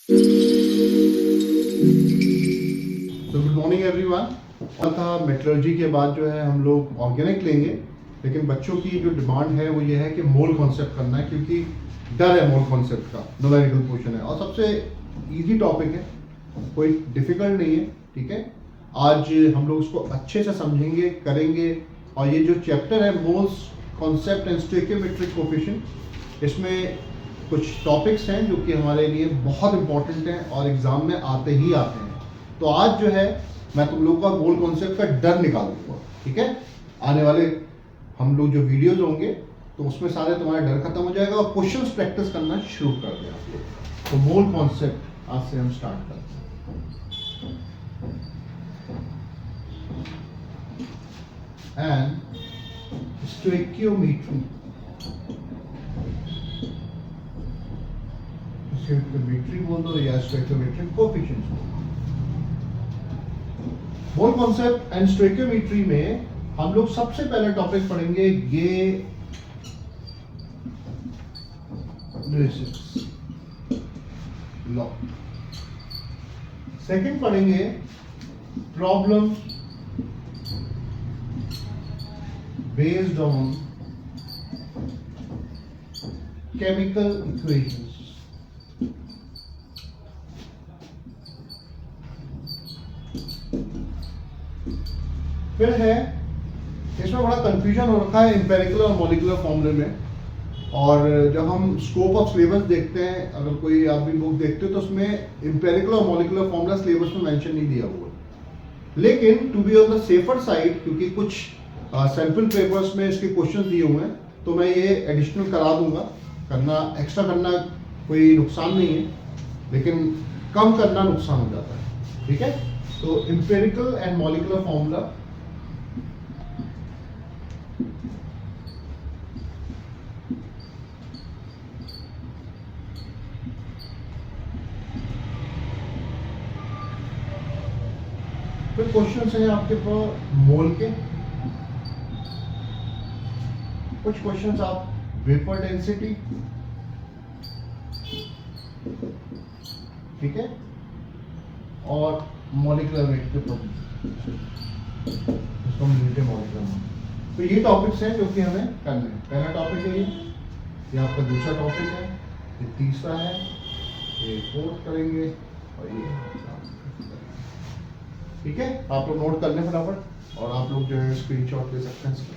तो good morning everyone. और था मेट्रोलॉजी के बाद जो है हम लोग ऑर्गेनिक लेंगे, लेकिन बच्चों की जो डिमांड है वो ये है कि मोल कॉन्सेप्ट करना है, क्योंकि डर है मोल कॉन्सेप्ट का। न्यूमेरिकल पोर्शन है और सबसे इजी टॉपिक है, कोई डिफिकल्ट नहीं है। ठीक है, आज हम लोग उसको अच्छे से समझेंगे, करेंगे। और ये जो चैप्टर है moles concept and stoichiometric coefficient, इसमें कुछ टॉपिक्स हैं जो कि हमारे लिए बहुत इंपॉर्टेंट हैं और एग्जाम में आते ही आते हैं। तो आज जो है मैं तुम लोगों का मोल कॉन्सेप्ट का डर निकाल दूंगा। ठीक है, आने वाले हम लोग जो वीडियोज होंगे तो उसमें सारे तुम्हारा डर खत्म हो जाएगा और क्वेश्चंस प्रैक्टिस करना शुरू कर दें आप लोग। तो मोल कॉन्सेप्ट आज से हम स्टार्ट करते हैं। एंड स्टोइकियोमेट्री, स्टोइकियोमेट्री बोल दो या स्टोइकियोमेट्रिक कोएफिशिएंट्स बोल दो। मोल कॉन्सेप्ट एंड स्टोइकियोमेट्री में हम लोग सबसे पहले टॉपिक पढ़ेंगे गे लॉ। सेकंड पढ़ेंगे problem based on chemical equations. फिर है, इसमें बड़ा कंफ्यूजन हो रखा है एम्पेरिकल और मॉलिक्यूलर फॉर्मूले में। और जब हम स्कोप ऑफ सिलेबस देखते हैं, अगर कोई आप भी बुक देखते हो तो उसमें एम्पेरिकल और मॉलिक्यूलर फॉर्मूला सिलेबस में मेंशन नहीं दिया हुआ। लेकिन to be on the safer side, क्योंकि कुछ सैंपल पेपर्स में इसके क्वेश्चन दिए हुए हैं, तो मैं ये एडिशनल करा दूंगा। एक्स्ट्रा करना कोई नुकसान नहीं है, लेकिन कम करना नुकसान हो जाता है। ठीक है, तो एम्पेरिकल एंड मॉलिक्यूलर फॉर्मूला फिर क्वेश्चंस हैं आपके पास मोल के, कुछ क्वेश्चंस आप वेपर डेंसिटी। ठीक है, और मॉलिक्यूलर वेट के प्रॉब्लम, इसको हम लिखते हैं मॉलिक्यूलर। तो ये टॉपिक्स हैं जो कि हमें करने हैं। पहला टॉपिक है ये आपका दूसरा टॉपिक है, ये तीसरा है, ये फोर्थ करेंगे और ये। ठीक है, आप लोग नोट कर लें फटाफट, और आप लोग जो है स्क्रीनशॉट ले सकते हैं इसका।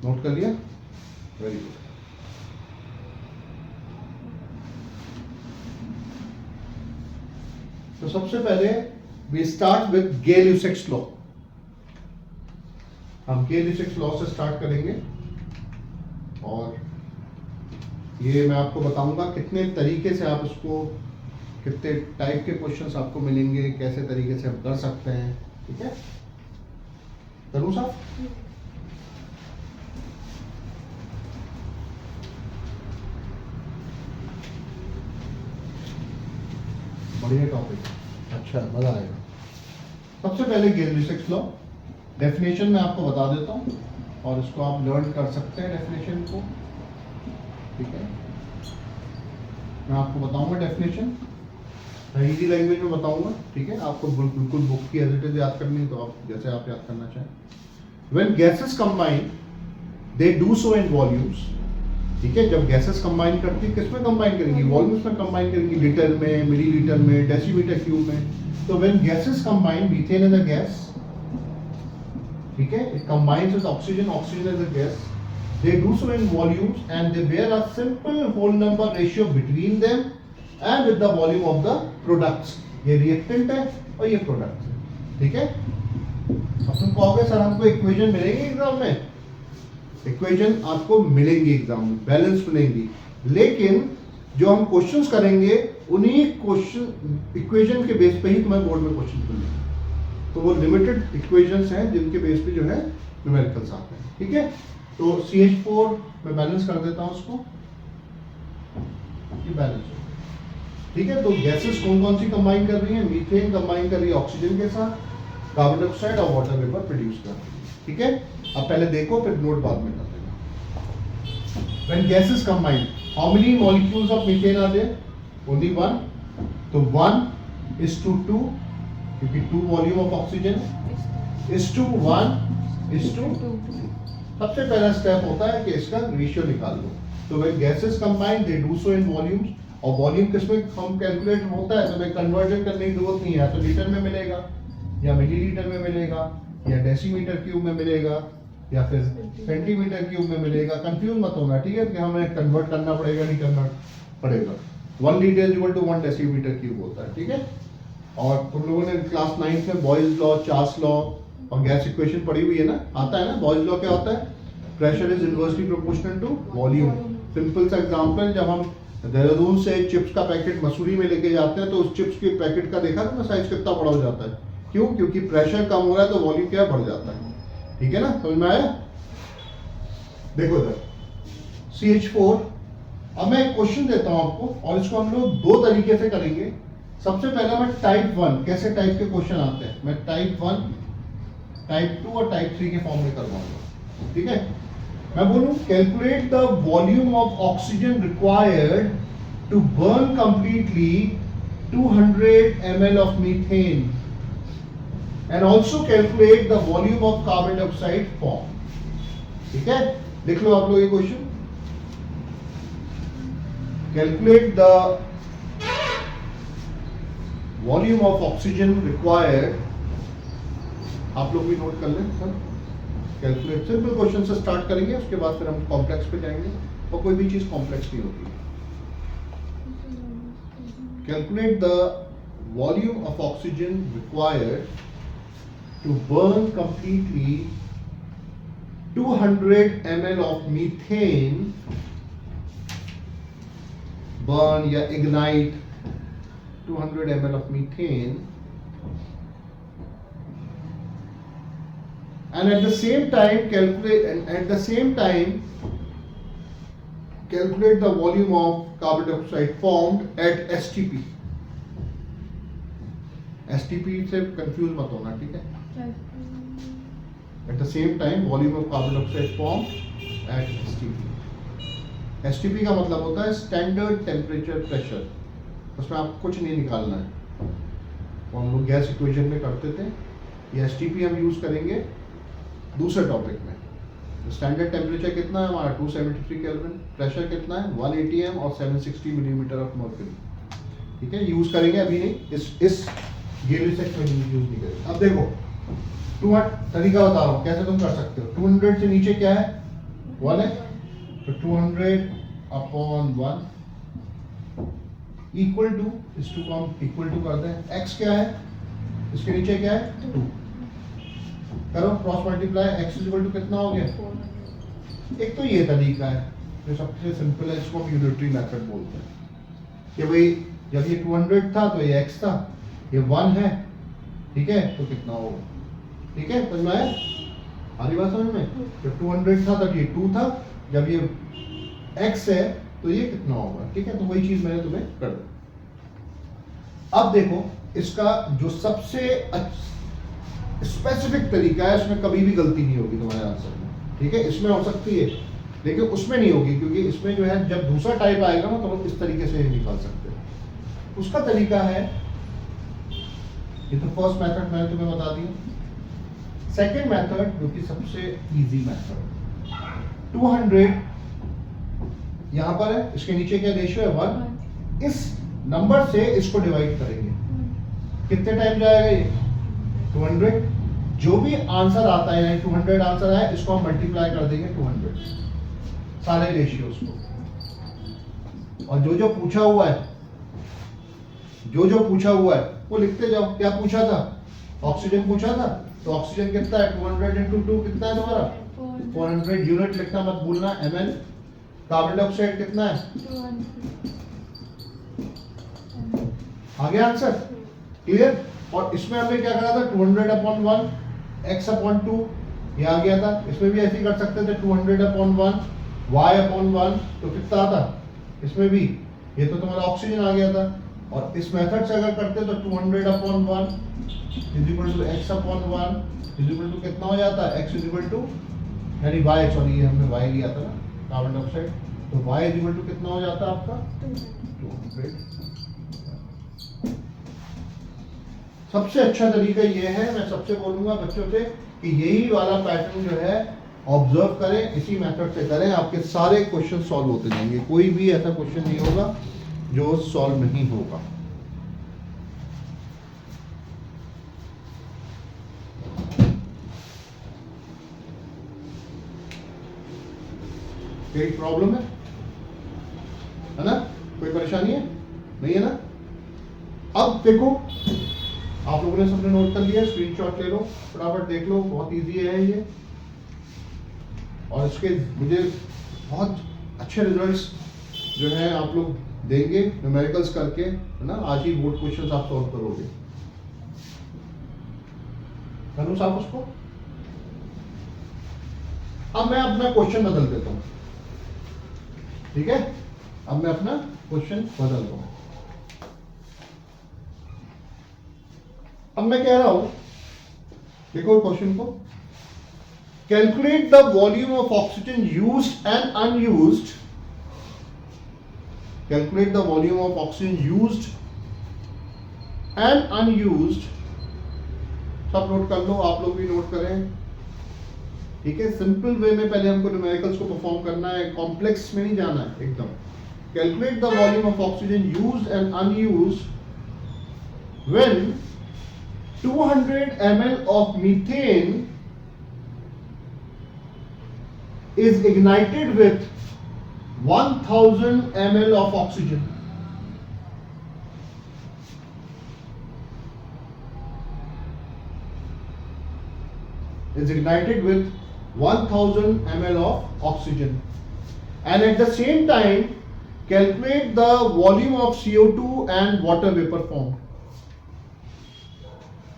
नोट कर लिया? Very good. तो सबसे पहले वी स्टार्ट विद गे-लुसाक्स लॉ। हम गे-लुसाक्स लॉ से स्टार्ट करेंगे, और ये मैं आपको बताऊंगा कितने तरीके से आप इसको, कितने टाइप के क्वेश्चंस आपको मिलेंगे, कैसे तरीके से हम कर सकते हैं। ठीक है, तनु साहब? बढ़िया टॉपिक, अच्छा मजा आएगा। सबसे पहले गे-लुसाक्स लॉ, डेफिनेशन मैं आपको बता देता हूँ और इसको आप लर्न कर सकते हैं डेफिनेशन को। ठीक है, मैं आपको बताऊंगा डेफिनेशन, इजी लैंग्वेज में बताऊंगा। ठीक है, आपको बिल्कुल बुक की एज इट इज याद करनी है, तो आप जैसे आप याद करना चाहें। When gases combine they do so in volumes. ठीक है, जब गैसेस कंबाइन करती है, किसमें कंबाइन करेंगी? वॉल्यूम्स में कंबाइन करेंगी, लीटर में, मिलीलीटर में, डेसीमीटर क्यूब में। तो when gases combine, methane is a gas. ठीक है, it combines with oxygen, oxygen is a gas. They do so in volumes and they bear a simple whole number ratio between them and with the volume of the products. ये reactant है और ये product है। ठीक है, अब तुम कहोगे सर हमको इक्वेशन मिलेंगे एग्जाम में? इक्वेशन आपको मिलेंगी एग्जाम में, बैलेंस मिलेंगी, लेकिन जो हम क्वेश्चंस करेंगे उन्हीं क्वेश्चन इक्वेशन के बेस पे ही तुम्हें बोर्ड में क्वेश्चन मिलेंगे। तो वो लिमिटेड इक्वेशंस हैं जिनके बेस पे जो है न्यूमेरिकल्स आते हैं। ठीक है, तो CH4 मैं बैलेंस कर देता हूं उसको, ये बैलेंस हो गया। ठीक है, तो गैसेस कौन कौन सी कंबाइन कर रही है? मीथेन कंबाइन कर रही है ऑक्सीजन के साथ, कार्बन डाइऑक्साइड और वाटर वेपर प्रोड्यूस कर रही है। ठीक है, अब पहले देखो फिर नोट बाद में कर देना। When gases combine, how many molecules of methane are there? Only one. तो 1:2, क्योंकि 2 volume of oxygen is to 1:2। सबसे पहला स्टेप होता है कि इसका रेशियो निकाल लो। तो when gases combine they do so in volumes, और वॉल्यूम किसमें हम कैलकुलेट होता है, तो मैं कन्वर्जन करने की जरूरत नहीं है, तो लीटर में मिलेगा या मिलीलीटर में मिलेगा या डेसीमीटर क्यूब में मिलेगा या फिर सेंटीमीटर क्यूब में मिलेगा। कंफ्यूज मत होना, ठीक है, कि हमें कन्वर्ट करना पड़ेगा नहीं करना पड़ेगा। 1 litre equal to 1 decimetre cube होता है। ठीक है, और तुम लोगों ने क्लास 9 में बॉयल्स लॉ, चार्ल्स लॉ और गैस इक्वेशन पढ़ी हुई है ना, आता है ना। बॉयल्स लॉ क्या होता है? Pressure is inversely proportional to volume. Simple सा एग्जांपल, जब हम देहरादून से चिप्स का पैकेट मसूरी में लेके जाते हैं तो उस चिप्स के पैकेट का देखा ना साइज कितना बड़ा हो जाता है। क्यों? क्योंकि प्रेशर कम हो रहा है तो वॉल्यूम क्या बढ़ जाता है। ठीक है ना, समझ में आया? देखो इधर CH4। अब मैं एक क्वेश्चन देता हूं आपको और इसको हम लोग 2 तरीके से करेंगे। सबसे पहला मैं टाइप 1, कैसे टाइप के क्वेश्चन आते हैं, मैं टाइप 1, टाइप 2 और टाइप 3 के फॉर्म में करवाऊंगा। ठीक है, मैं बोलूं calculate the volume of oxygen required to burn completely 200 ml of methane and also calculate the volume of carbon dioxide form. ठीक है, लिख लो आप लोग ये question. Calculate the volume of oxygen required, आप लोग भी नोट कर लें सर। कैलकुलेट, सिंपल क्वेश्चन से स्टार्ट करेंगे, उसके बाद फिर हम कॉम्प्लेक्स पे जाएंगे, और कोई भी चीज कॉम्प्लेक्स नहीं होती। Calculate the volume of oxygen required to burn completely 200 ml of methane, burn या ignite 200 ml of methane, and at the same time calculate the volume of carbon dioxide formed at STP। STP से confuse मत होना, ठीक है। At the same time volume of carbon dioxide formed at STP। STP का मतलब होता है standard temperature pressure, उसमें आपको कुछ नहीं निकालना है। तो हम लोग गैस इक्वेशन में करते थे, ये STP हम यूज करेंगे दूसरे टॉपिक में। स्टैंडर्ड टेम्परेचर कितना है हमारा? 273 केल्विन। प्रेशर कितना है? 1 atm और 760 मिलीमीटर ऑफ मर्क्यूरी। ठीक है, यूज करेंगे अभी नहीं, इस गेली सेक्शन में यूज नहीं करेंगे। अब देखो 200 तरीका बता रहा हूँ कैसे तुम कर सकते हो। 200 से नीचे क्या है? 1 है, तो 200/1 इक्वल टू, इस 2 को हम इक्वल टू करते हैं। x क्या है? इसके नीचे क्या है? 2। करो cross multiply, x equal to कितना हो गया? 400। एक तो ये तरीका है जो सबसे सिंपल है, इसको हम यूनिटरी मेथड बोलते हैं। कि भाई जब ये 200 था तो ये x था, ये 1 है, ठीक है, तो कितना होगा? ठीक है, समझ में आया? आरी बात समझ में? जब 200 था तब ये 2 था, जब ये x है तो ये कितना होगा? ठीक है, तो वही चीज मैंने तुम्हें कर दी। अब देखो इसका जो सबसे स्पेसिफिक तरीका है, उसमें कभी भी गलती नहीं होगी तुम्हारे आंसर में। ठीक है, इसमें हो सकती है लेकिन उसमें नहीं होगी, क्योंकि इसमें जो है जब दूसरा टाइप आएगा ना तो हम इस तरीके से निकाल सकते हैं। उसका तरीका है, ये तो फर्स्ट मेथड मैंने तुम्हें बता दिया। सेकेंड मेथड जो कि सबसे इजी मेथड, 200 यहां पर है, इसके नीचे क्या रेशियो है? 1। इस नंबर से इसको डिवाइड करेंगे, कितने टाइम जाएगा ये? 200। जो भी आंसर आता है, यानी 200 आंसर आया, इसको हम मल्टीप्लाई कर देंगे 200 सारे रेशियोज को। और जो जो पूछा हुआ है वो लिखते जाओ। क्या पूछा था? ऑक्सीजन पूछा था, तो ऑक्सीजन कितना है? 200 × 2 कितना है तुम्हारा? 400। यूनिट लिखना मत भूलना, ml। कार्बन डाइऑक्साइड कितना है? आ गया आंसर? क्लियर? और इसमें हमने क्या करा था? 200/1 x/2 ये आ गया था। इसमें भी ऐसे ही कर सकते थे, 200/1 y/1, तो कितना आता? इसमें भी ये तो तुम्हारा ऑक्सीजन आ गया था, और इस मेथड से अगर करते तो 200 upon 1 is equal to x upon 1 is equal to कितना हो जाता है, x इज इक्वल टू यानी y, सॉरी ये हमने y लिया था ना कार्बन डाइऑक्साइड, तो y इज इक्वल टू कितना हो जाता है आपका 200। सबसे अच्छा तरीका ये है, मैं सबसे बोलूंगा बच्चों से कि यही वाला पैटर्न जो है ऑब्जर्व करें, इसी मेथड से करें, आपके सारे क्वेश्चन सॉल्व होते जाएंगे, कोई भी ऐसा क्वेश्चन नहीं होगा जो सॉल्व नहीं होगा। कोई प्रॉब्लम है ना, कोई परेशानी है, नहीं है ना? अब देखो आप लोगों ने सबने नोट कर लिया, स्क्रीनशॉट ले लो, फटाफट देख लो, बहुत इजी है ये, और इसके मुझे बहुत अच्छे रिजल्ट्स जो है आप लोग देंगे न्यूमेरिकल्स करके, है ना? आज ही बोर्ड क्वेश्चंस आप सॉल्व करोगे। कर लो साहब उसको। अब मैं अपना क्वेश्चन बदल देता हूं, ठीक है? अब मैं अपना क्वेश्चन बदलता हूं। अब मैं कह रहा हूं, देखो क्वेश्चन को, calculate the volume of oxygen used and unused, calculate the volume of oxygen used and unused, सब नोट कर लो, आप लोग भी नोट करें, ठीक है? सिंपल वे में पहले हमको न्यूमेरिकल्स को परफॉर्म करना है, कॉम्प्लेक्स में नहीं जाना है एकदम। Calculate the volume of oxygen used and unused when 200 ml of methane is ignited with 1000 ml of oxygen. Is ignited with 1000 ml of oxygen, and at the same time calculate the volume of CO2 and water vapor formed.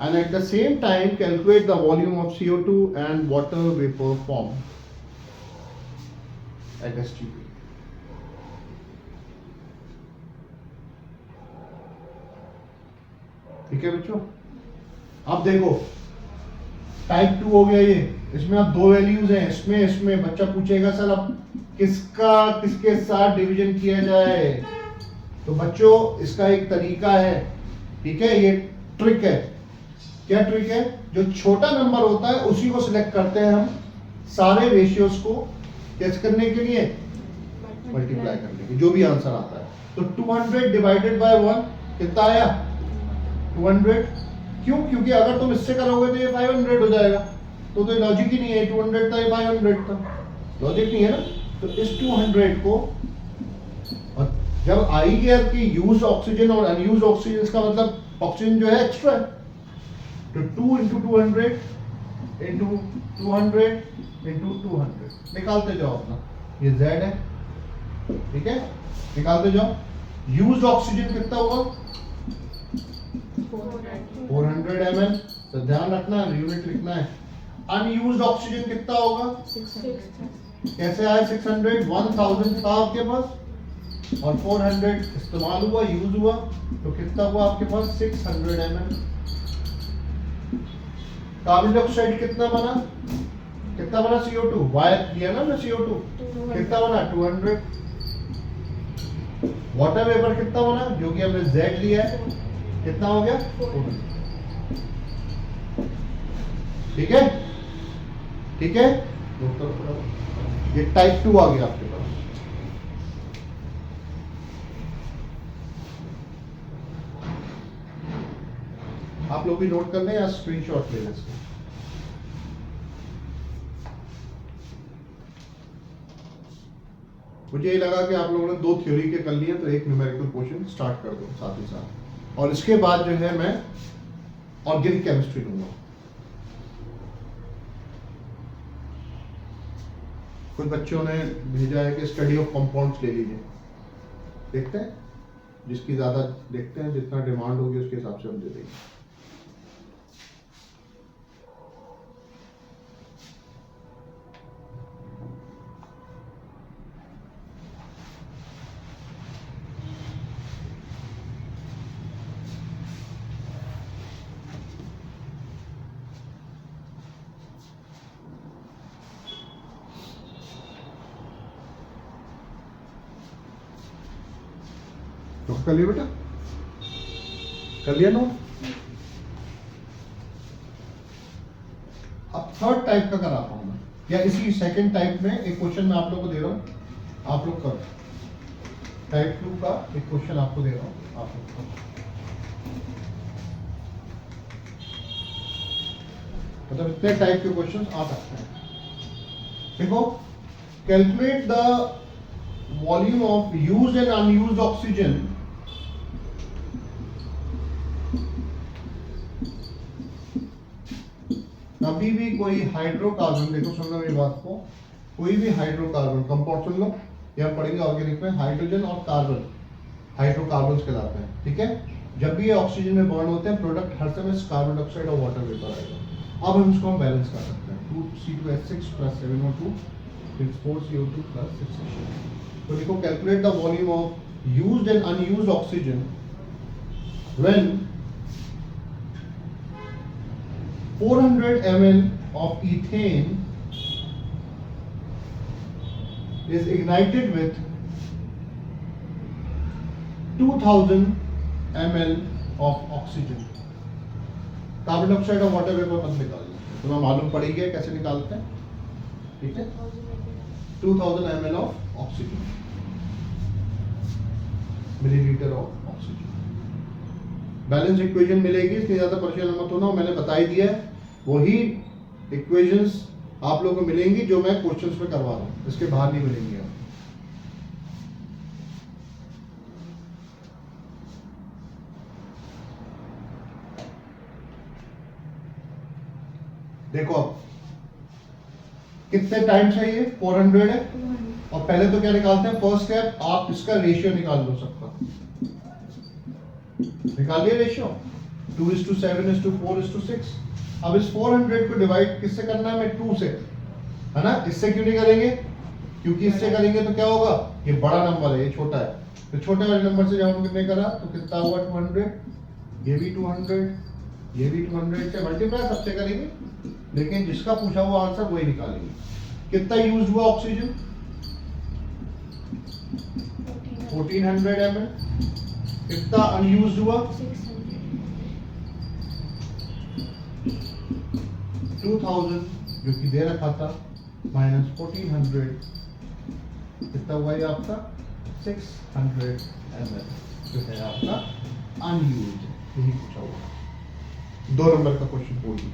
And at the same time calculate the volume of CO2 and water vapor formed at STP. ठीक है बच्चों? अब देखो type 2 हो गया ये, इसमें अब दो वैल्यूज हैं, इसमें बच्चा पूछेगा सर अब किसका किसके साथ डिवीजन किया जाए, तो बच्चों इसका एक तरीका है, ठीक है? ये ट्रिक है। क्या ट्रिक है? जो छोटा नंबर होता है उसी को सिलेक्ट करते हैं हम सारे रेशियोज को कैसे करने के लिए, मल्टीप्लाई करने के, जो भी आंसर आता है। तो 200 डिवाइडेड बाय 1 कितना आया, 200। क्यों? क्योंकि अगर तुम इससे करोगे तो ये 500 हो जाएगा, तो लॉजिक ही नहीं है, 200 था ये 500 था, लॉजिक नहीं है ना? तो इस 200 को, और जब आई गया कि यूज ऑक्सीजन और अनयूज ऑक्सीजन, इसका मतलब ऑक्सीजन जो है एक्स्ट्रा है, तो 2 into 200 into 200 into 200 निकालते जाओ अपना, ये Z है, ठीक है? निकालते जाओ। यूज्ड ऑक्सीजन कितना हुआ, 400 ml, तो ध्यान रखना यूनिट लिखना है। अनयूज्ड ऑक्सीजन कितना होगा, 600। कैसे आया 600? 1000 था आपके पास और 400 इस्तेमाल हुआ, यूज हुआ, तो कितना हुआ आपके पास 600 ml। कार्बन डाइऑक्साइड कितना बना, कितना बना CO2, वाई लिया ना मैं CO2, कितना बना 200। वाटर वेपर कितना बना, जो कि हमने Z लिया है, कितना हो गया 400। ठीक है, ठीक है, ये टाइप 2 आ गया आपके पास। आप लोग भी नोट कर लें या स्क्रीनशॉट ले लें इसको। मुझे ये लगा कि आप लोगों ने 2 थ्योरी के कर लिए, तो एक न्यूमेरिकल क्वेश्चन स्टार्ट कर दो साथ ही साथ, और इसके बाद जो है मैं ऑर्गेनिक केमिस्ट्री लूंगा। कुछ बच्चों ने भेजा है कि स्टडी ऑफ कंपाउंड्स ले लीजिए, देखते हैं जिसकी ज्यादा देखते हैं, जितना डिमांड होगी उसके हिसाब से हम दे देंगे। नोट कर लिया बेटा, कर लिया नोट। अब थर्ड टाइप का कराता हूं मैं, या इसी सेकंड टाइप में एक क्वेश्चन मैं आप लोग को दे रहा हूं, आप लोग करो। टाइप 2 का एक क्वेश्चन आपको दे रहा हूं, आप लोग करो। मतलब इतने टाइप के क्वेश्चन आ सकते हैं। देखो, calculate the volume of used and unused oxygen कभी भी कोई हाइड्रोकार्बन, देखो सुनना मेरी बात को, कोई भी हाइड्रोकार्बन कंपाउंड सुन लो, यहां पढ़ेंगे ऑर्गेनिक में, हाइड्रोजन और कार्बन हाइड्रोकार्बन कहलाते हैं, ठीक है। जब भी ये ऑक्सीजन में बॉन्ड होते हैं, प्रोडक्ट हर समय कार्बन डाइऑक्साइड और वाटर वेपर आएगा। अब हम इसको बैलेंस कर सकते हैं, 2C2H6 + 7O2 4CO2 + 6H2। तो देखो, calculate the volume of used and unused oxygen when 400 ml of ethane is ignited with 2000 ml of oxygen। Carbon dioxide और वाटर वेपर मत निकालना, तुम्हें मालूम पड़ गया कैसे निकालते हैं, ठीक है। 2000 ml of oxygen, millilitre of oxygen. Balance equation मिलेगी, इतनी ज्यादा परेशान मत होना, मैंने बता ही दिया है। वही इक्वेशंस आप लोगों को मिलेंगी जो मैं क्वेश्चंस में करवा रहा हूं, इसके बाहर नहीं मिलेंगी आप। देखो अब कितने टाइम चाहिए, 400 है, और पहले तो क्या निकालते हैं, फर्स्ट स्टेप आप इसका रेशियो निकाल लो सबका, निकालिए रेशियो, 2:7:4:6। अब इस 400 को डिवाइड किससे करना है, मैं 2 से, है ना। इससे क्यों नहीं करेंगे, क्योंकि इससे करेंगे तो क्या होगा, ये बड़ा नंबर है, ये छोटा है, तो छोटे वाले नंबर से जब हम कितने करा तो कितना हुआ 200, ये भी 200, ये भी 200 से मल्टीप्लाई सबसे करेंगे, लेकिन जिसका पूछा हुआ आंसर वही निकालेंगे। कितना यूज हुआ ऑक्सीजन, 1400 ml। कितना अनयूज हुआ, 2000 जो कि दे रखा था, माइनस 1400, कितना हुआ ये आपका 600 ml जो है आपका अनयूज, यही पूछा हुआ। 2 नंबर का क्वेश्चन बोल दिया।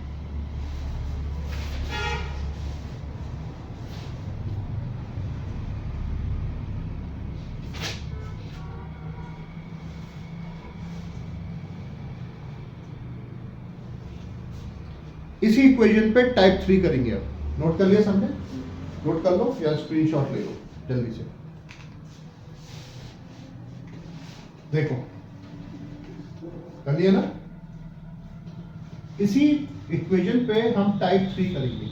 इसी इक्वेशन पे टाइप 3 करेंगे। अब नोट कर लिया सबने, नोट कर लो या स्क्रीनशॉट ले लो जल्दी से। देखो कर लिया ना, इसी इक्वेशन पे हम टाइप 3 करेंगे।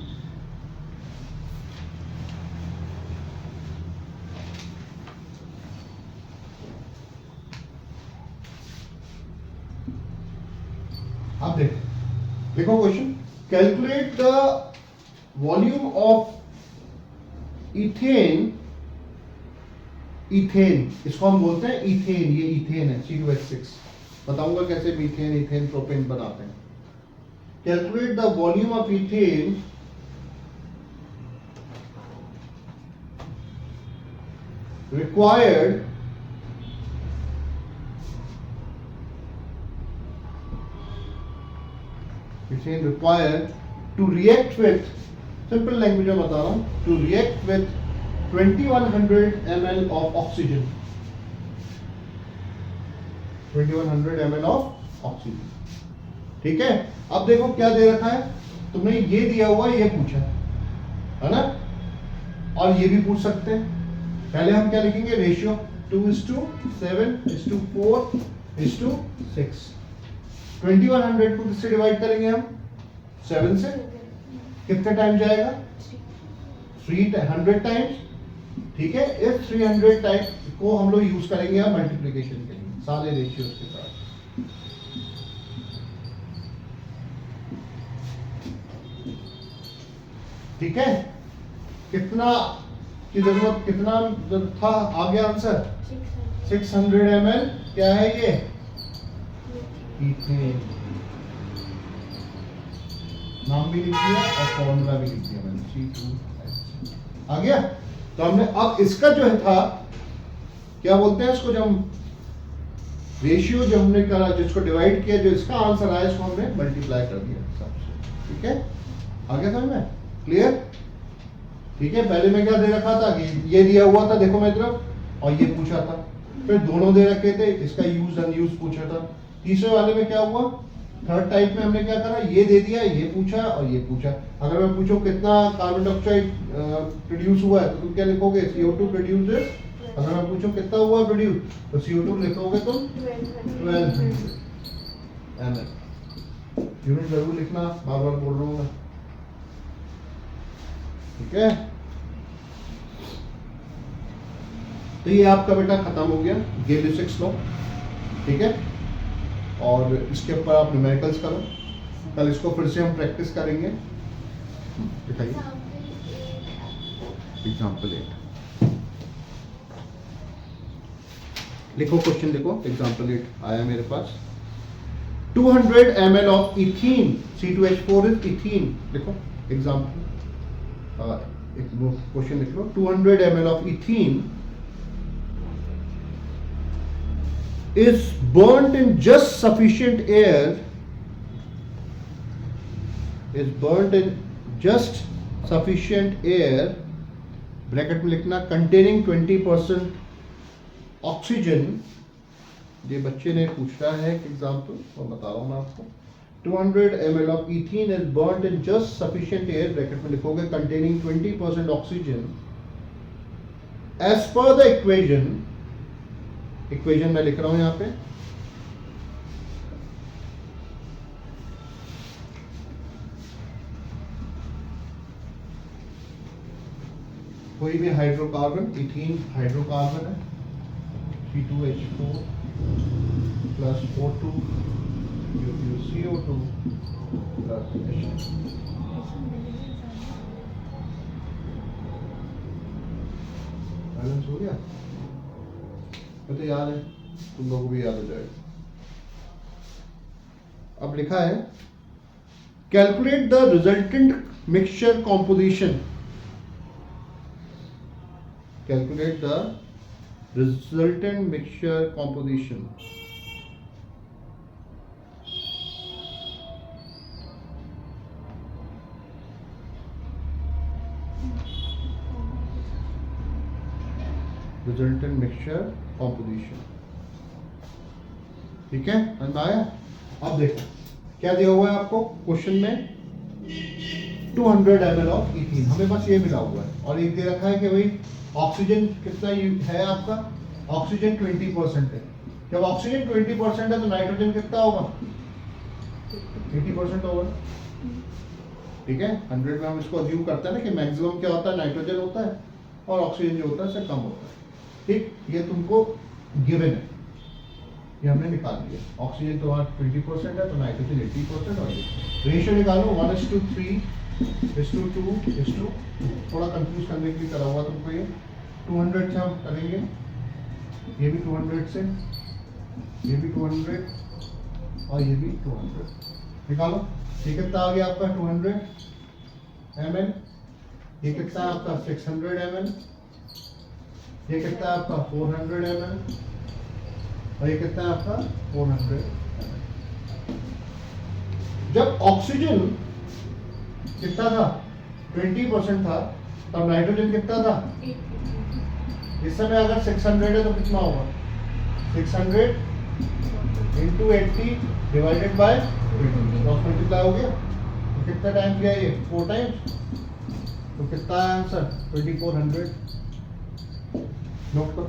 अब देखो question, calculate the volume of ethane. Ethane इसको हम बोलते हैं इथेन, ये इथेन है, C2H6। बताऊंगा कैसे मीथेन, इथेन, प्रोपेन बनाते हैं। Calculate the volume of ethane required to react with, simple language में बता रहा हूं, to react with 2100 ml of oxygen, 2100 ml of oxygen, ठीक है। अब देखो क्या दे रखा है, तुमने ये दिया हुआ ये पूछा है ना, और ये भी पूछ सकते हैं। पहले हम क्या लिखेंगे, रेशियो 2:7:4:6। 2100 को किससे डिवाइड करेंगे हम, 7 से। कितने टाइम जाएगा, 300 टाइम्स, ठीक है। इस 300 टाइम को हम लोग यूज करेंगे मल्टीप्लिकेशन के लिए सारे रेशियोज के साथ। ठीक है, कितना की जरूरत, कितना था, आ गया आंसर 600 ml क्या है ये? इथेन। नाम भी लिख दिया और फॉर्मूला भी लिख दिया मैंने, C2H। आ गया? तो हमने अब इसका जो है था, क्या बोलते हैं इसको, जब हम रेशियो जब हमने करा, जिसको डिवाइड किया, जो इसका आंसर आया इसको हमने मल्टीप्लाई कर दिया सबसे। ठीक है, आ गया समझ में? क्लियर? ठीक है, पहले मैं क्या दे रखा था कि ये दिया हुआ था, देखो मेरी तरफ, और ये पूछा था, फिर दोनों दे रखे थे, इसका यूज अनयूज पूछा था। तीसरे वाले में क्या हुआ, थर्ड टाइप में हमने क्या करा, ये दे दिया, ये पूछा और ये पूछा। अगर मैं पूछूं कितना कार्बन डाइऑक्साइड प्रोड्यूस हुआ है, तो तुम क्या लिखोगे? CO2 produce. अगर मैं पूछूं कितना हुआ प्रोड्यूस, तो CO2 लिखोगे तुम 1200 ml। यूनिट जरूर लिखना, बार बार बोल रहा हूँ मैं। ठीक है, तो ये आपका बेटा खत्म हो गया गैलिलियो लॉ। ठीक है, और इसके ऊपर आप न्यूमेरिकल्स करो, कल इसको फिर से हम प्रैक्टिस करेंगे। दिखाइए एग्जाम्पल 8, लिखो क्वेश्चन, देखो एग्जाम्पल 8 आया मेरे पास। 200 ml of ethene, C2H4 is ethene. लिखो एग्जाम्पल, एक क्वेश्चन लिख लो। 200 ml of ethene is burnt in just sufficient air, bracket में लिखना, containing 20% ऑक्सीजन। ये बच्चे ने पूछा है एक एग्जाम्पल, और बता रहा हूं मैं आपको। 200 ml of ethene is burnt in just sufficient air, bracket में लिखोगे containing 20% oxygen, as per the equation मैं लिख रहा हूं यहां पे। कोई भी हाइड्रोकार्बन, इथीन हाइड्रोकार्बन है, C2H4 plus O2 CO2 plus H। Balance हो गया? तो याद है, तुम लोगों को भी याद हो जाएगा। अब लिखा है, calculate the resultant mixture composition, calculate the resultant mixture composition. Resultant mixture composition. ठीक है, समझ में आया? अब देखो क्या दिया हुआ है आपको क्वेश्चन में, 200 ml ऑफ इथीन, हमें बस ये मिला हुआ है, और एक दे रखा है कि भाई ऑक्सीजन कितना है आपका, ऑक्सीजन 20% है। जब ऑक्सीजन 20% है तो नाइट्रोजन कितना होगा, 80% होगा। ठीक है, 100 में हम इसको अज्यूम करते हैं ना कि मैक्सिमम क्या होता है, नाइट्रोजन होता है, और ऑक्सीजन जो होता है उससे कम होता है। ठीक, ये तुमको गिवन है, ये हमने निकाल दिया। ऑक्सीजन तुम्हारा 20% है तो नाइट्रोजन 80%, और ये रेशियो निकालो 1:3:2:2। थोड़ा कंफ्यूज करने के लिए करा हुआ तुमको ये। 200 से हम करेंगे, ये भी 200 से, ये भी 200 और ये भी 200 निकालो। ये कितना आ गया आपका 200 ml, ये कितना है आपका 600 ml, ये कितना है आपका 400 ml, और ये कितना है आपका 400 ml। जब ऑक्सीजन कितना था, 20% था, तब नाइट्रोजन कितना था, इस समय अगर 600 है तो कितना होगा, 600 इंटू 80 डिवाइडेड बाय 20, मल्टीप्लाई हो गया। तो कितना टाइम किया ये, 4 टाइम्स, तो कितना है आंसर 2400। नोट करो।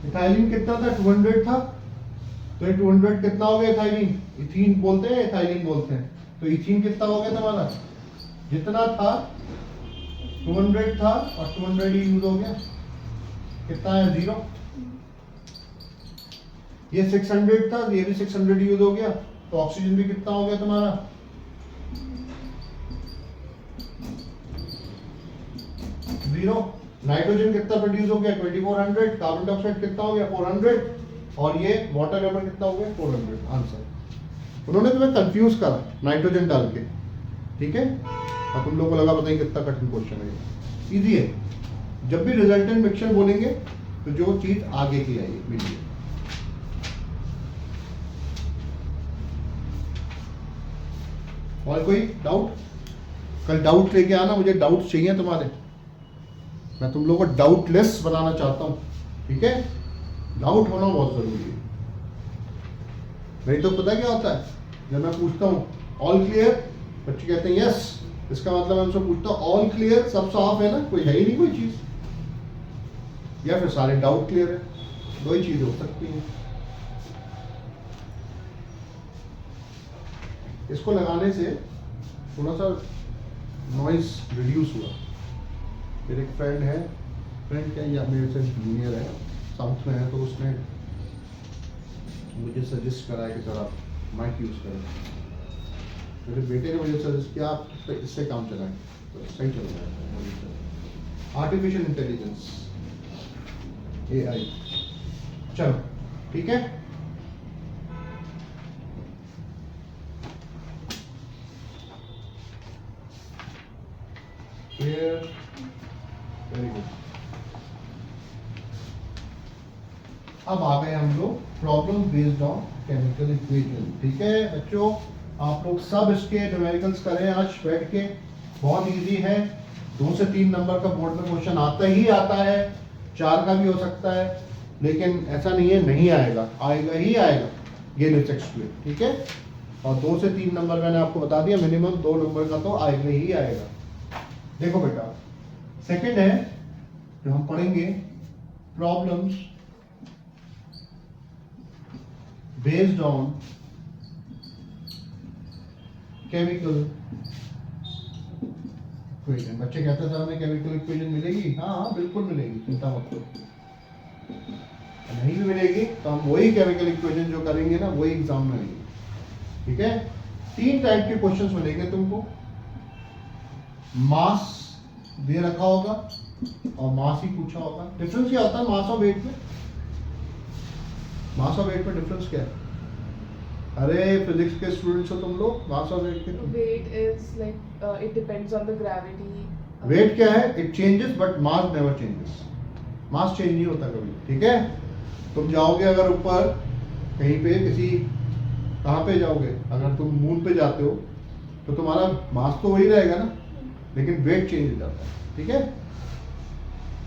इथाइलिन कितना था, 200 था, तो ये 200 कितना हो गया इथाइलिन, इथीन बोलते हैं इथाइलिन बोलते हैं, तो इथीन कितना हो गया तुम्हारा, जितना था 200 था और 200 ही यूज हो गया, कितना है 0। ये 600 था, ये भी 600 यूज हो गया, तो ऑक्सीजन भी कितना हो गया तुम्हारा 0। नाइट्रोजन कितना प्रोड्यूस हो गया 2400, कार्बन डाइऑक्साइड कितना हो गया 400, और ये वाटर वेपर कितना हो गया 400। आंसर। उन्होंने तुम्हें कंफ्यूज करा नाइट्रोजन डाल के, ठीक है, और तुम लोगों को लगा पता नहीं कितना कठिन क्वेश्चन है। इजी है, जब भी रिजल्टेंट मिक्सचर बोलेंगे तो जो चीज आगे की आएगी वीडियो। और कोई डाउट? कल डाउट लेके आना, मुझे डाउट चाहिए तुम्हारे, मैं तुम लोगों को डाउटलेस बनाना चाहता हूं, ठीक है। डाउट होना बहुत जरूरी है, नहीं तो पता क्या होता है, जब मैं पूछता हूँ ऑल क्लियर, बच्चे कहते हैं यस, इसका मतलब मैं उनसे पूछता हूँ ऑल क्लियर, सब साफ है ना, कोई है ही नहीं कोई चीज, या फिर सारे डाउट क्लियर है, दो ही चीज हो सकती है। इसको लगाने से थोड़ा सा नॉइस रिड्यूस हुआ। मेरे एक फ्रेंड है, फ्रेंड क्या, या मेरे से जूनियर है, साउथ में है, तो उसने मुझे सजेस्ट करा है कि सर आप माइक यूज़ करें। मेरे बेटे ने मुझे सजेस्ट किया आप इससे काम चलाएं, तो सही चल रहा है। आर्टिफिशियल इंटेलिजेंस, AI, चलो ठीक है। Very good. अब आ गए हम लोग problem based on chemical equation, ठीक है बच्चों। आप लोग सब इसके न्यूमेरिकल्स करें आज बैठ के, बहुत इजी है। 2 से 3 नंबर का बोर्ड में क्वेश्चन आता ही आता है, 4 का भी हो सकता है, लेकिन ऐसा नहीं है नहीं आएगा, आएगा ही आएगा गेलिस एक्सप्लेन, ठीक है। और 2 से 3 नंबर मैंने आपको बता दिया, मिनिमम 2 नंबर का तो आएगा ही आएगा। देखो बेटा, सेकंड है जो हम पढ़ेंगे problems based on chemical equation. बच्चे कहते हैं सर हमें केमिकल इक्वेशन मिलेगी? हाँ हाँ बिल्कुल मिलेगी, चिंता मत करो। नहीं भी मिलेगी तो हम वही केमिकल इक्वेशन जो करेंगे ना वही एग्जाम में आएंगे, ठीक है। 3 टाइप के क्वेश्चंस मिलेंगे तुमको, मास दे रखा होगा और मास ही पूछा होगा। डिफरेंस क्या होता है मास और वेट में? मास और वेट में डिफरेंस क्या है? अरे फिजिक्स के स्टूडेंट्स हो तुम लोग, मास और वेट के? Weight is like it depends on the gravity. Weight क्या है? It changes but mass never changes. Mass change नहीं होता कभी, ठीक है। तुम जाओगे अगर ऊपर कहीं पे किसी, कहाँ पे जाओगे, अगर तुम मून पे जाते हो तो तुम्हारा मास तो वही रहेगा ना, लेकिन वेट चेंज हो जाता है, ठीक है।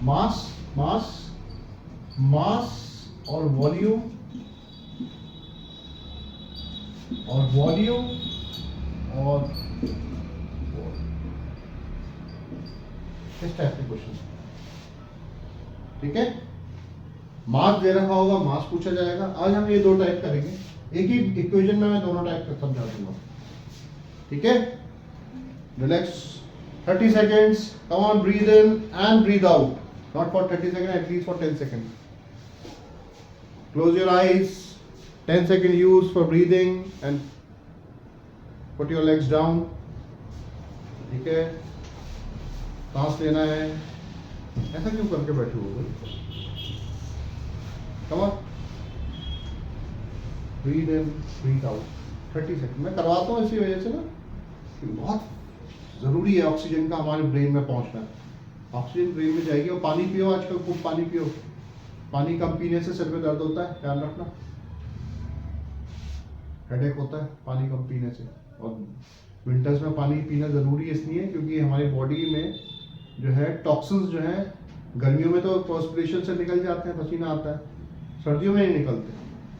मास मास मास और वॉल्यूम और इस टाइप के क्वेश्चन, ठीक है। मास दे रखा होगा, मास पूछा जाएगा। आज हम ये 2 टाइप करेंगे, एक ही इक्वेशन में मैं दोनों टाइप का समझा दूंगा, ठीक है। Relax 30 seconds, come on, breathe in and breathe out, not for 30 seconds, at least for 10 seconds. Close your eyes, 10 second use for breathing and put your legs down, ठीक है। सांस लेना है, ऐसा क्यों करके बैठे हो भाई? Come on, breathe in, breathe out, 30 seconds। मैं करवाता हूँ इसी वजह से ना कि बहुत जरूरी है ऑक्सीजन का हमारे ब्रेन में पहुंचना। ऑक्सीजन ब्रेन में जाएगी। और पानी पियो, आजकल खूब पानी पियो, पानी कम पीने से सिर में दर्द होता है, ध्यान रखना, हेडेक होता है पानी कम पीने से। और विंटर्स में पानी पीना जरूरी इसलिए क्योंकि हमारी बॉडी में जो है टॉक्सिन्स जो है, गर्मियों में तो पर्सपिरेशन से निकल जाते हैं, पसीना आता है, सर्दियों में नहीं निकलते।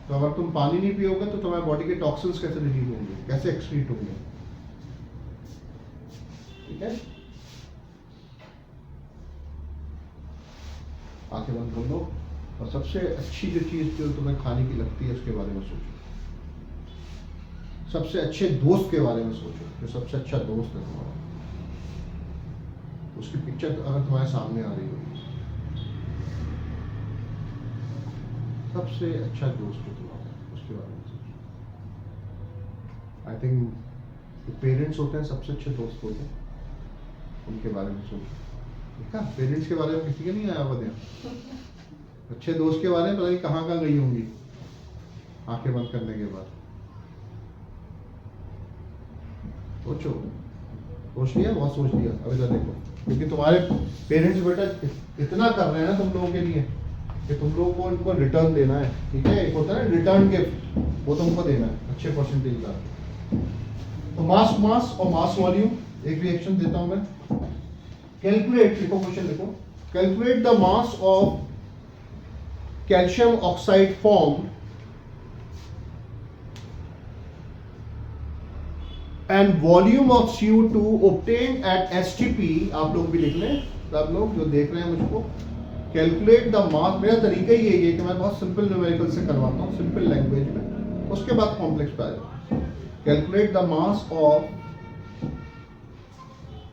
तो अगर तुम पानी नहीं पियोगे तो तुम्हारी बॉडी के टॉक्सिन्स कैसे रिलीज होंगे, कैसे एक्सक्रीट होंगे, ठीक है। आंखें बंद कर लो और सबसे अच्छी जो चीज जो तुम्हें खाने की लगती है उसके बारे में सोचो। सबसे अच्छे दोस्त के बारे में सोचो, जो सबसे अच्छा दोस्त है तुम्हारा। उसकी पिक्चर अगर तुम्हारे सामने आ रही होगी, सबसे अच्छा दोस्त जो तुम्हारा है उसके बारे में सोचो। आई थिंक जो पेरेंट्स होते हैं सबसे अच्छे दोस्त होते हैं, उनके बारे में सोचो। देखा, पेरेंट्स के बारे में किसी के नहीं आया हुआ ध्यान। अच्छे दोस्त के बारे में पता नहीं कहाँ कहाँ गई होंगी आंखें बंद करने के बाद। सोचो, सोच लिया, बहुत सोच लिया। अब इधर देखो, क्योंकि तुम्हारे पेरेंट्स बेटा इतना कर रहे हैं ना तुम लोगों के लिए कि तुम लोगों को उनको रिटर्न देना है, ठीक है। एक होता है ना रिटर्न गिफ्ट, वो तुमको देना है अच्छे परसेंटेज का। तो मास और मास वॉल्यूम एक रिएक्शन देता हूं मैं। कैलकुलेट, लिखो क्वेश्चन लिखो, calculate the mass of calcium oxide form and volume of CO2 obtained at STP। आप लोग भी लिख लें, सब लोग जो देख रहे हैं मुझको। कैलकुलेट द मास, मेरा तरीका ही यही है कि मैं बहुत सिंपल न्यूमेरिकल से करवाता हूँ, सिंपल लैंग्वेज में, उसके बाद कॉम्प्लेक्स पे आ जाता हूँ। Calculate the mass of,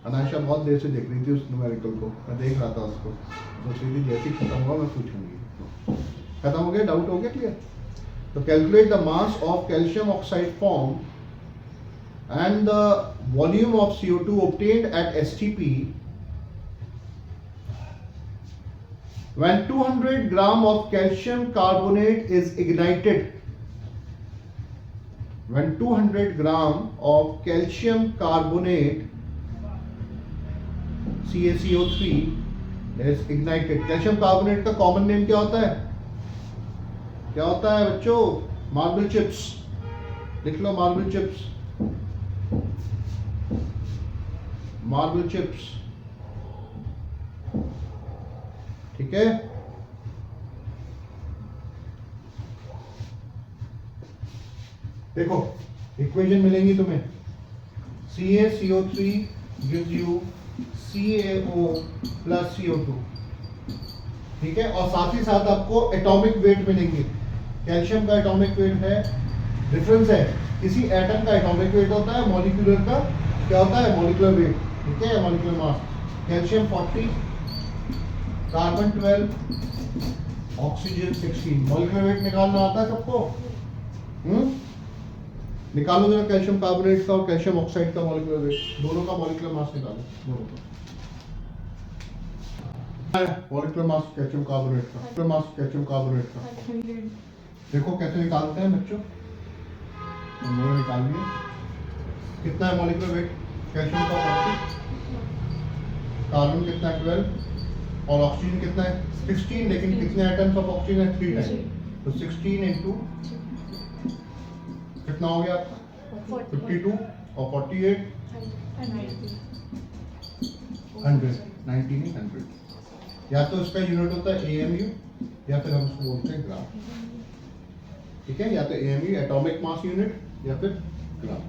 Anaysha बहुत देर से देख रही थी उस न्यूमेरिकल को, मैं देख रहा था उसको, सोच रही थी जैसे ही खत्म हुआ मैं पूछूंगी। खत्म हो गया, डाउट हो गया, क्लियर। तो calculate the mass of calcium oxide form and the volume of CO2 obtained at STP when 200 gram of calcium carbonate is ignited. When 200 gram of calcium carbonate CaCO3 is ignited. calcium carbonate का common name क्या होता है? क्या होता है बच्चों? Marble chips. लिख लो marble chips, marble chips, ठीक है। देखो इक्वेशन मिलेंगी तुम्हें, CaCO3 gives you CaO plus CO2, ठीक है। और साथ ही साथ आपको एटॉमिक वेट मिलेंगे। कैल्शियम का एटॉमिक वेट है, डिफरेंस है, किसी एटम का एटॉमिक वेट होता है, मॉलिक्यूलर का क्या होता है? मॉलिक्यूलर वेट, ठीक है, molecular mass. Calcium 40, carbon 12, oxygen 16। Molecular weight निकालना आता है सबको? निकालो जरा कैल्शियम कार्बोनेट का और कैल्शियम ऑक्साइड का मॉलिक्यूलर वेट, दोनों का मॉलिक्यूलर मास निकालो, दोनों का। मॉलिक्यूलर मास कैल्शियम कार्बोनेट का, मॉलिक्यूलर मास कैल्शियम कार्बोनेट का देखो कैसे निकालते हैं बच्चों। हमने निकाल लिया। कितना है मॉलिक्यूलर वेट कैल्शियम का? 40, कार्बन कितना है? 12, और ऑक्सीजन कितना है? 16। लेकिन कितने एटम्स ऑफ ऑक्सीजन है? 3 टाइम। तो 16 इंटू कितना हो गया आपका? 52 और 48 100, 100। या तो इसका यूनिट होता है AMU या फिर हम उसको बोलते हैं ग्राम, ठीक है। या तो AMU एटॉमिक मास यूनिट या फिर ग्राम,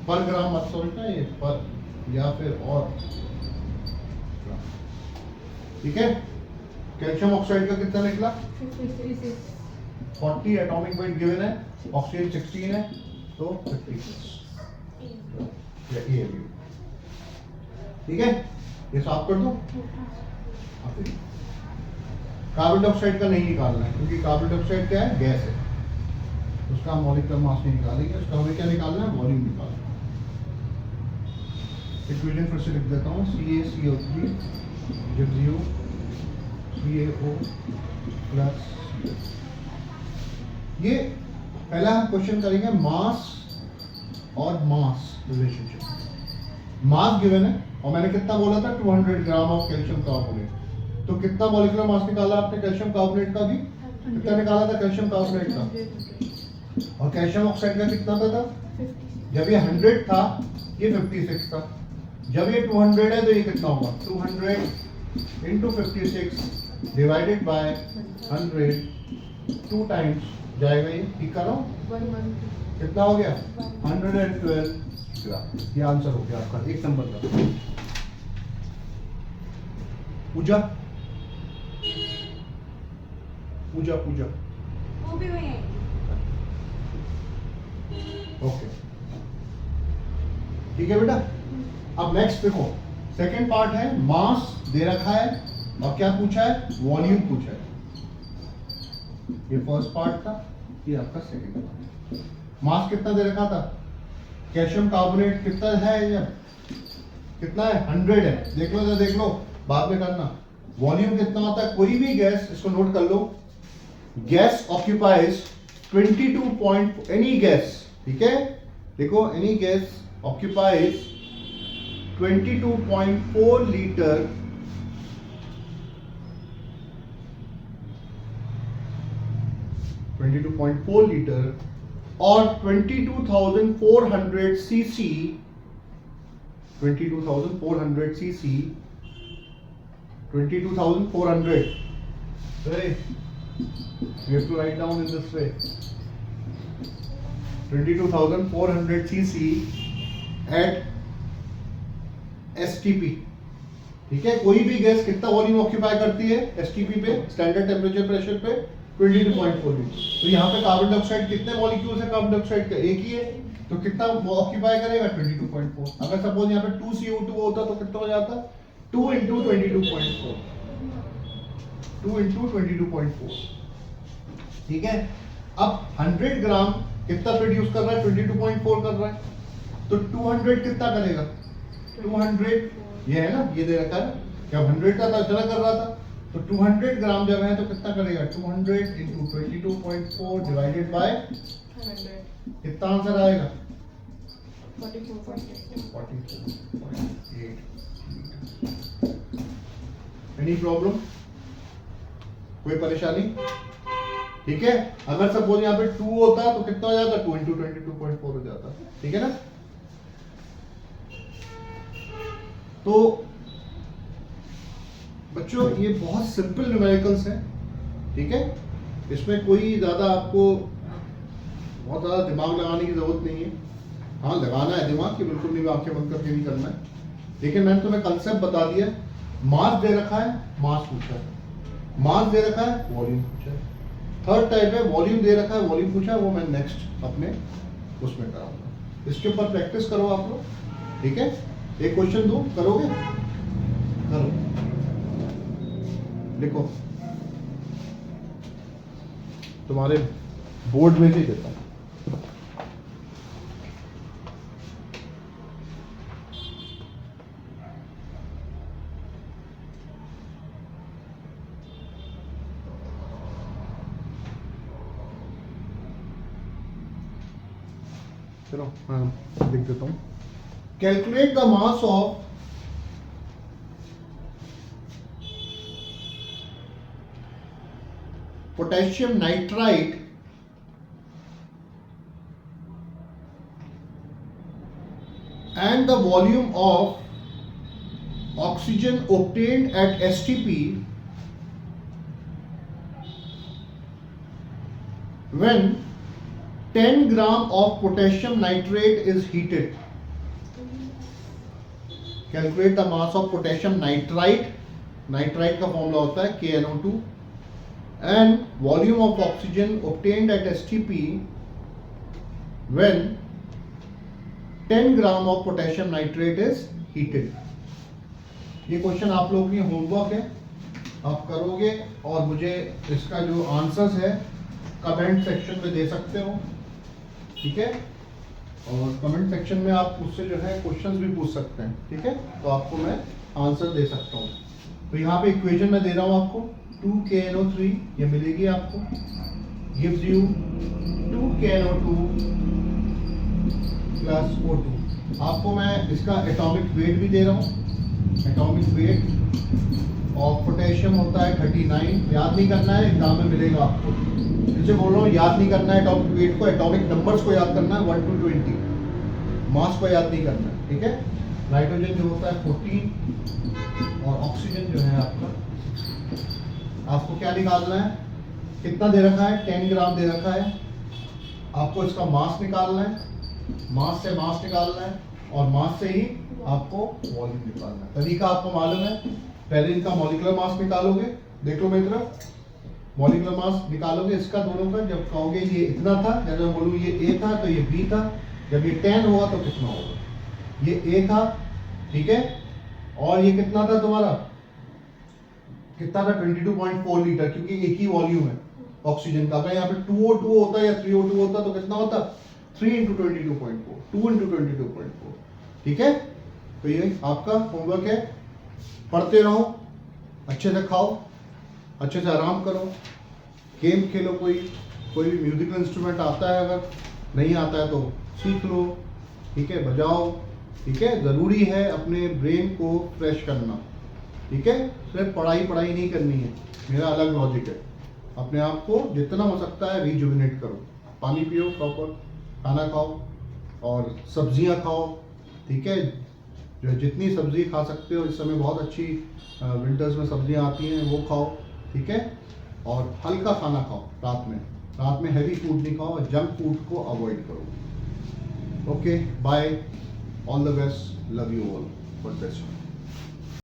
पर ग्राम मत सोचना, ये पर या फिर और ग्राम, ठीक है। कैल्शियम ऑक्साइड का कितना निकला? 40 एटॉमिक वेट गिवन है, ऑक्सीजन 16 है, तो 56 या AMU, ठीक है। ये साफ कर दो। कार्बन डाइऑक्साइड का नहीं निकालना है, क्योंकि कार्बन डाइऑक्साइड क्या है? गैस है, उसका हम मॉलिक्यूलर मास नहीं निकालेंगे, उसका हमें क्या निकालना है? वॉल्यूम निकालना है। इक्वेशन फिर से लिख देता हूँ, CaCO3 gives you CaO plus CS। ये पहला हम क्वेश्चन करेंगे मास और मास रिलेशनशिप। मास गिवन है और मैंने कितना बोला था? 200 ग्राम ऑफ कैल्शियम कार्बोनेट। तो कितना मॉलिक्यूलर मास निकाला आपने कैल्शियम कार्बोनेट का भी? कितना निकाला था कैल्शियम कार्बोनेट का? और कैल्शियम ऑक्साइड का कितना था? जब ये 100 था ये 56 था, जब ये 200 है तो ये कितना होगा? 200 इंटू 56 डिवाइडेड बाय 100, 2 टाइम्स जाएगा ये, ठीक कर रहा हूँ। कितना हो गया? 112 ग्राम। ये आंसर हो गया आपका 1 नंबर का। पूजा पूजा पूजा वो भी वही है। ओके, ठीक है बेटा। अब नेक्स्ट देखो, सेकेंड पार्ट है मास दे रखा है और क्या पूछा है, वॉल्यूम पूछा है। ये फर्स्ट पार्ट था, ये आपका सेकेंड पार्ट। मास कितना दे रखा था, कैल्शियम कार्बोनेट कितना है, या कितना है 100 है, देख लो बाद में करना। वॉल्यूम कितना होता है, कोई भी गैस, इसको नोट कर लो, गैस ऑक्यूपाइज 22 एनी गैस, ठीक है, देखो एनी गैस ऑक्यूपाइज 22.4 लीटर और 22,400 CC 22,400 Sorry, you have to write down in this way 22,400 cc at STP, ठीक है। कोई भी गैस कितना वॉल्यूम ऑक्यूपाई करती है STP पे, स्टैंडर्ड टेम्परेचर प्रेशर पे 22.4 लीटर। तो यहाँ पे कार्बन डाइऑक्साइड कितने मॉलिक्यूल्स है, कार्बन डाइऑक्साइड का एक ही है, तो कितना ऑक्यूपाई करेगा 22.4। अगर सपोज यहाँ पे 2CO2 होता तो कितना हो जाता, 2 into 22.4, 2 into 22.4, ठीक है। अब 100 ग्राम कितना प्रोड्यूस कर रहा है, 22.4 कर रहा है, तो 200 कितना करेगा, 200 ये है ना, ये दे रखा है, जब 100 का था इतना कर रहा था, तो 200 ग्राम जब है तो कितना करेगा, 200 into 22.4 डिवाइडेड बाय 100, कितना आंसर आएगा, 44.8। एनी प्रॉब्लम, कोई परेशानी, ठीक है। अगर सपोज यहाँ पे 2 होता तो कितना हो जाता, 2 into 22.4 हो जाता, ठीक है ना। तो बच्चों ये बहुत सिंपल न्यूमेरिकल्स हैं, ठीक है, इसमें कोई ज्यादा आपको बहुत ज्यादा दिमाग लगाने की जरूरत नहीं है। हाँ लगाना है दिमाग, कि बिल्कुल नहीं आंखें बंद करके नहीं करना है, लेकिन मैंने तुम्हें कंसेप्ट बता दिया। मास दे रखा है, मास पूछा है, मास दे रखा है, वॉल्यूम पूछा है। थर्ड टाइप है वॉल्यूम दे रखा है, वॉल्यूम पूछा है, वो मैं नेक्स्ट अपने उसमें कराऊंगा। इसके ऊपर प्रैक्टिस करो आप लोग, ठीक है। एक क्वेश्चन दो, करोगे, करो, लिखो, तुम्हारे बोर्ड में से देता हूं। चलो हाँ लिख देता हूं। Calculate the mass of potassium nitrite and the volume of oxygen obtained at STP when 10 gram of potassium nitrate is heated. Calculate the mass of potassium nitrite, nitrite का फॉर्मूला होता है KNO2, and volume of oxygen obtained at STP when 10 gram of potassium nitrate is heated. ये question आप लोगों की homework है, आप करोगे और मुझे इसका जो आंसर्स है कमेंट सेक्शन में दे सकते हो, ठीक है। और कमेंट सेक्शन में आप मुझसे जो है क्वेश्चंस भी पूछ सकते हैं, ठीक है, तो आपको मैं आंसर दे सकता हूँ। तो यहाँ पे इक्वेशन मैं दे रहा हूँ आपको, 2KNO3 ये मिलेगी आपको, gives you 2KNO2 plus O2। आपको मैं इसका एटॉमिक वेट भी दे रहा हूँ, एटॉमिक वेट ऑफ पोटेशियम होता है 39, याद नहीं करना है, एग्जाम में मिलेगा आपको, इसे बोल रहा हूँ याद नहीं करना है एटॉमिक वेट को, एटॉमिक नंबर्स को याद करना है 1 to 20, मास को याद नहीं करना है, ठीक है। नाइट्रोजन जो होता है 14 और ऑक्सीजन जो है आपका, आपको क्या निकालना है, कितना दे रखा है, 10 ग्राम दे रखा है, आपको इसका मास निकालना है, मास से मास निकालना है और मास से ही आपको वॉल्यूम निकालना है। तरीका आपको मालूम है, पहले इनका मॉलिक्यूलर मास निकालोगे, देख लो मेरी तरफ, मॉलिक्यूलर मास निकालोगे इसका दोनों का, जब कहोगे ये इतना था, जब मैं बोलूँ ये A था तो ये B था, जब ये 10 हुआ तो कितना होगा, ये A था, ठीक है, और ये कितना था तुम्हारा, कितना था 22.4 लीटर, क्योंकि एक ही वॉल्यूम है ऑक्सीजन का। अगर यहाँ पे 2O2 होता या 3O2 होता तो कितना होता, 3 × 22.4, 2 × 22.4। ठीक है, तो ये आपका होमवर्क है, पढ़ते रहो, अच्छे से खाओ, अच्छे से आराम करो, गेम खेलो, कोई भी म्यूजिकल इंस्ट्रूमेंट आता है, अगर नहीं आता है तो सीख लो, ठीक है, बजाओ, ठीक है। ज़रूरी है अपने ब्रेन को फ्रेश करना, ठीक है, सिर्फ पढ़ाई नहीं करनी है, मेरा अलग लॉजिक है। अपने आप को जितना हो सकता है रिजुविनेट करो, पानी पियो प्रॉपर, खाना खाओ और सब्जियां खाओ, ठीक है, जो जितनी सब्जी खा सकते हो, इस समय बहुत अच्छी विंटर्स में सब्जियां आती हैं, वो खाओ, ठीक है, और हल्का खाना खाओ रात में हैवी फूड नहीं खाओ, जंक फूड को अवॉइड करो। Okay, bye, all the best, love you all, God bless you.